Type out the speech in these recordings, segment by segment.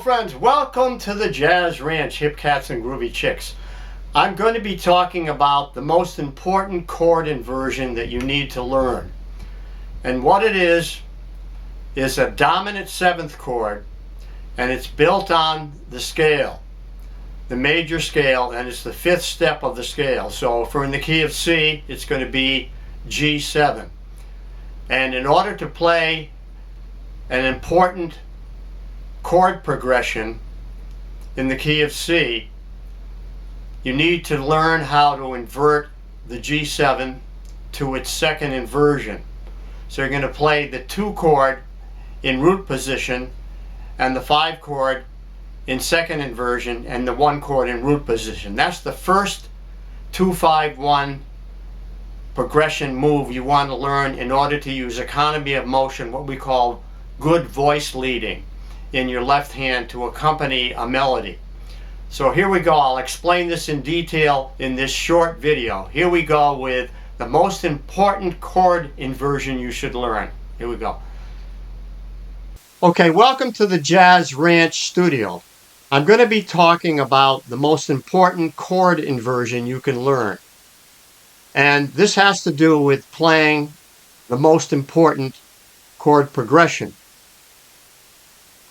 friends, welcome to the Jazz Ranch, Hip Cats and Groovy Chicks. I'm going to be talking about the most important chord inversion that you need to learn. And what it is a dominant seventh chord, and it's built on the scale, the major scale, and it's the fifth step of the scale. So if we're in the key of C, it's going to be G7. And in order to play an important chord progression in the key of C, you need to learn how to invert the G7 to its second inversion. So you're going to play the 2 chord in root position and the 5 chord in second inversion and the 1 chord in root position. That's the first 2-5-1 progression move you want to learn in order to use economy of motion, what we call good voice leading, in your left hand to accompany a melody. So here we go. I'll explain this in detail in this short video. Here we go with the most important chord inversion you should learn. Here we go. Okay, welcome to the Jazz Ranch studio. I'm going to be talking about the most important chord inversion you can learn. And this has to do with playing the most important chord progression,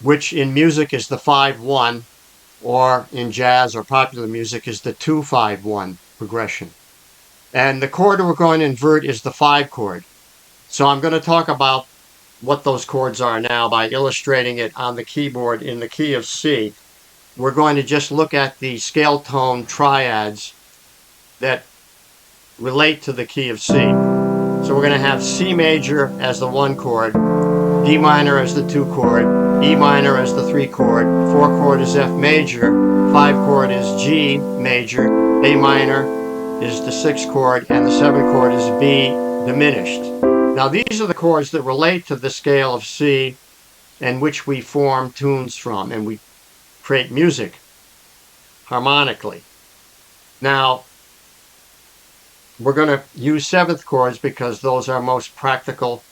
which in music is the 5-1, or in jazz or popular music is the 2-5-1 progression. And the chord we're going to invert is the 5 chord. So I'm going to talk about what those chords are now by illustrating it on the keyboard in the key of C. We're going to just look at the scale tone triads that relate to the key of C. So we're going to have C major as the 1 chord, D minor as the 2 chord, E minor as the 3 chord, 4 chord is F major, 5 chord is G major, A minor is the 6 chord, and the 7 chord is B diminished. Now these are the chords that relate to the scale of C and which we form tunes from, and we create music harmonically. Now we're going to use 7th chords because those are most practical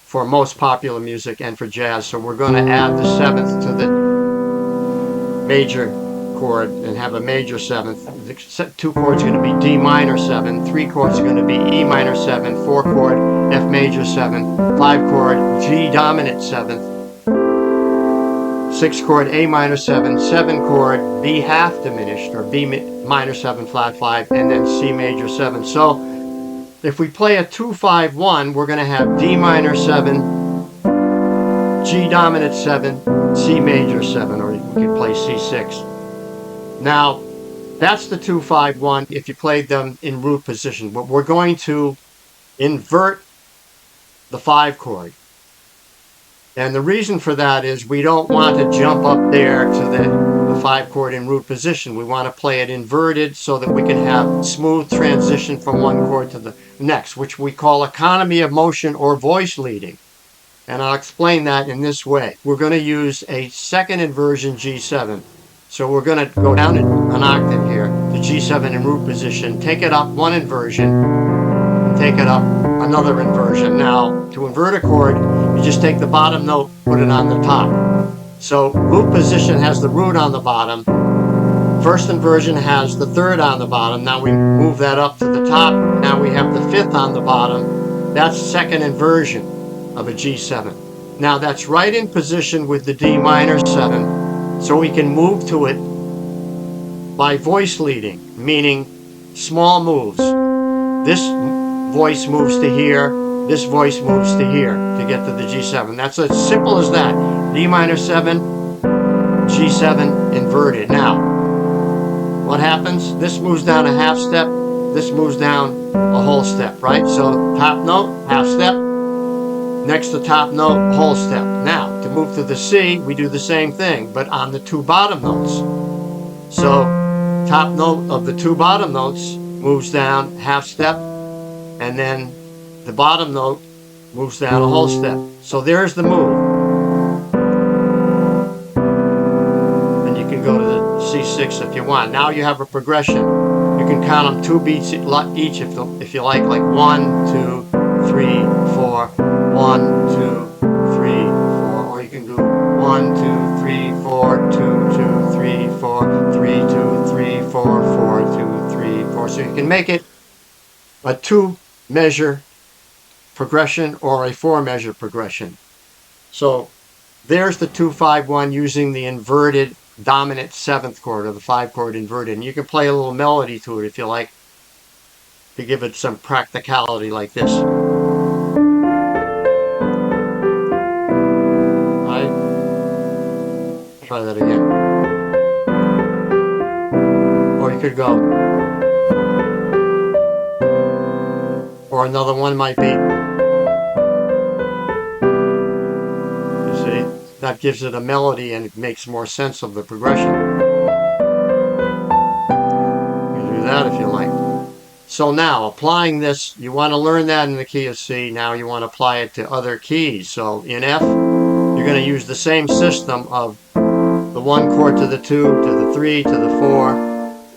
for most popular music and for jazz. So we're going to add the 7th to the major chord and have a major 7th. The 2 chords are going to be D minor 7, 3 chords are going to be E minor 7, 4 chord F major 7, 5 chord G dominant 7th, 6 chord A minor 7, 7 chord B half diminished or B minor 7 flat 5, and then C major 7. So if we play a 2-5-1, we're going to have D minor 7, G dominant 7, C major 7, or we could play C6. Now, that's the 2-5-1 if you played them in root position. But we're going to invert the 5 chord. And the reason for that is we don't want to jump up there to the 5 chord in root position. We want to play it inverted so that we can have smooth transition from 1 chord to the next, which we call economy of motion or voice leading. And I'll explain that in this way. We're going to use a second inversion G7. So we're going to go down an octave here to G7 in root position, take it up 1 inversion, and take it up another inversion. Now, to invert a chord, you just take the bottom note, put it on the top. So root position has the root on the bottom. First inversion has the 3rd on the bottom. Now we move that up to the top. Now we have the 5th on the bottom. That's second inversion of a G7. Now that's right in position with the D minor 7. So we can move to it by voice leading, meaning small moves. This voice moves to here, this voice moves to here to get to the G7. That's as simple as that. D minor 7, G7 inverted. Now, what happens? This moves down a half step, this moves down a whole step, right? So top note, half step, next to top note, whole step. Now, to move to the C, we do the same thing, but on the 2 bottom notes. So, top note of the 2 bottom notes moves down half step, and then the bottom note moves down a whole step. So there's the move. And you can go to the C6 if you want. Now you have a progression. You can count them 2 beats each if you like 1, 2, 3, 4, 1, 2, 3, 4, or you can do 1, 2, 3, 4, 4, 2, 2, 3, 4, 3, 2, 3, 4, 4, 2, 3, 4. So you can make it a 2-measure progression or a 4-measure progression. So there's the 2-5-1 using the inverted dominant 7th chord, or the 5-chord inverted. And you can play a little melody to it if you like, to give it some practicality, like this. Right? Try that again. Or you could go. Or another one might be. You see? That gives it a melody and it makes more sense of the progression. You do that if you like. So now, applying this, you want to learn that in the key of C. Now you want to apply it to other keys. So in F, you're going to use the same system of the 1 chord to the 2, to the 3, to the 4,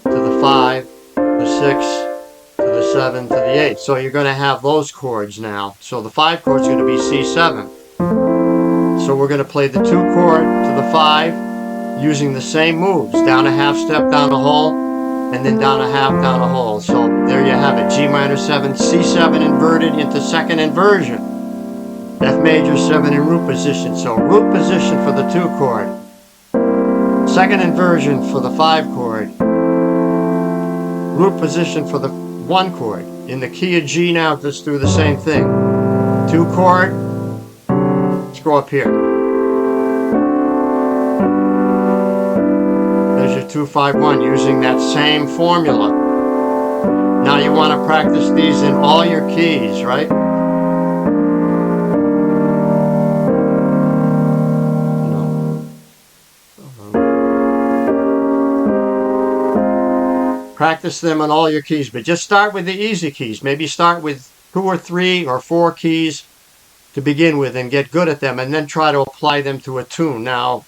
to the 5, the 6, to the 7, to the 8. So you're going to have those chords now. So the 5 chord is going to be C7. So we're going to play the 2 chord to the 5 using the same moves. Down a half step, down a whole, and then down a half, down a whole. So there you have it. G minor 7, C7 inverted into 2nd inversion. F major 7 in root position. So root position for the 2 chord. 2nd inversion for the 5 chord. Root position for the 1 chord. In the key of G now, just do the same thing. 2 chord. Let's go up here. There's your 2-5-1 using that same formula. Now you want to practice these in all your keys, right? Practice them on all your keys, but just start with the easy keys. Maybe start with 2 or 3 or 4 keys to begin with and get good at them, and then try to apply them to a tune now,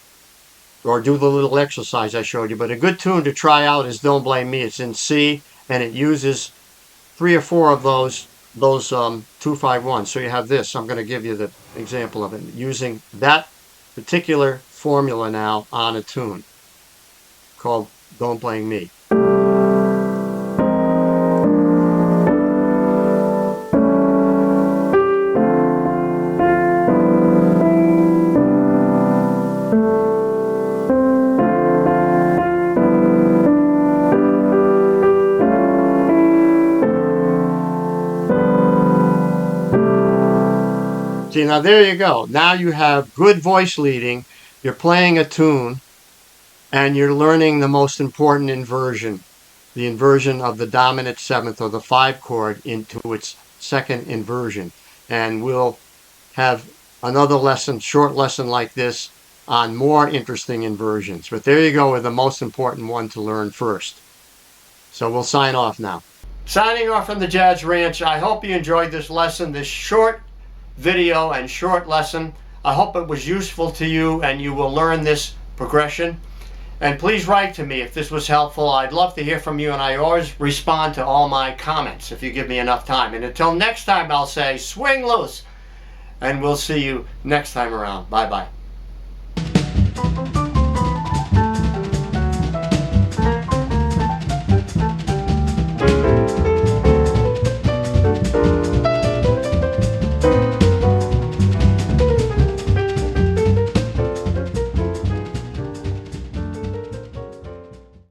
or do the little exercise I showed you. But a good tune to try out is Don't Blame Me. It's in C, and it uses 3 or 4 of those 2-5-1. So you have this. I'm going to give you the example of it, using that particular formula now on a tune called Don't Blame Me. See, now there you go. Now you have good voice leading, you're playing a tune, and you're learning the most important inversion, the inversion of the dominant 7th or the 5 chord into its 2nd inversion. And we'll have another lesson, short lesson like this, on more interesting inversions. But there you go with the most important one to learn first. So we'll sign off now. Signing off from the Jazz Ranch. I hope you enjoyed this lesson, this short video and short lesson. I hope it was useful to you and you will learn this progression. And please write to me if this was helpful. I'd love to hear from you, and I always respond to all my comments if you give me enough time. And until next time, I'll say swing loose, and we'll see you next time around. Bye bye.